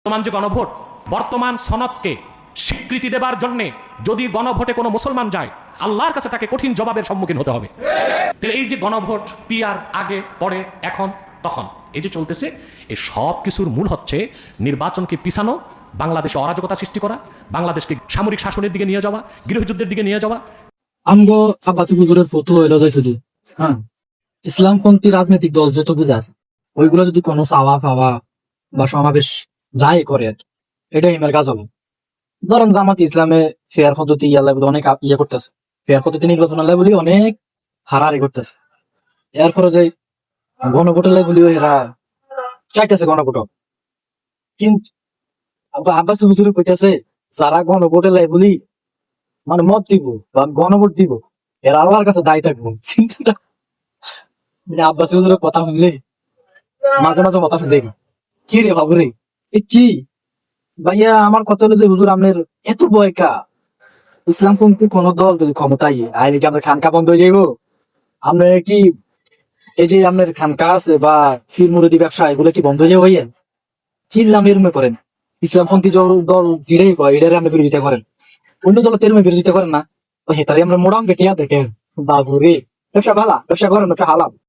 বর্তমান যে গণভোট, বর্তমান সনদকে স্বীকৃতি দেবার জন্য যদি গণভোটে কোনো মুসলমান যায়, আল্লাহর কাছে তাকে কঠিন জবাবের সম্মুখীন হতে হবে। তাহলে এই যে গণভোট, পিয়ার, আগে পরে এখন তখন, এই যে চলতেছে, এই সব কিছুর মূল হচ্ছে নির্বাচনকে পিছানো, বাংলাদেশে অরাজকতা সৃষ্টি করা, বাংলাদেশকে সামরিক শাসনের দিকে নিয়ে যাওয়া, গৃহযুদ্ধের দিকে নিয়ে যাওয়া। আমগো আব্বাসি হুজুরের ফটো হইলো যে শুধু হ্যাঁ ইসলামপন্থী রাজনৈতিক দল যত বুঝে আছে ওইগুলো যদি কোনো চাওয়া পাওয়া বা সমাবেশ যাই করে এটাই আমার কাজ হবে। ধরেন জামাত ইসলামে ফেয়ার পদ্ধতি ইয়াল্লা বলে অনেক ইয়ে করতেছে, ফেয়ার পদ্ধতি নির্বাচন আল্লাহ বলি অনেক হারাহারি করতেছে। এরপরে যে গণভোট আল্লাহ বলি এরা চাইতেছে গণভোট, কিন্তু আব্বাসি হুজুরে কইতেছে যারা গণভোট আল্লাহ বলি মানে মত দিব বা গণভোট দিব এরা আল্লাহর কাছে দায়ী থাকবো। চিন্তাটা মানে আব্বাসি হুজুরের কথা শুনলে মাঝে মাঝে কথা শুনছে কি রে বাবু রে এ কি ভাইয়া। আমার কথা হলো যে হুজুর আপনার এত বয়কা ইসলামপন্থী কোন দল যদি ক্ষমতায় আইলে কি আপনার খানকা বন্ধ হয়ে যাইব? আপনার কি এই যে আপনার খানকা আছে বা ফির মুরদি ব্যবসা এগুলো কি বন্ধ হয়ে যাবে ভাইয়া? চিল্লাম এরমে করেন ইসলামপন্থী দল জিরেই কয় এটারে আপনি বিরোধিতা করেন, অন্য দল তেরমে বিরোধিতা করেন না। হেতারে আমরা মোড়াম কেটিয়া দেখেন বাবু রে ব্যবসা ভালা ব্যবসা করেন ব্যবসা হালাল।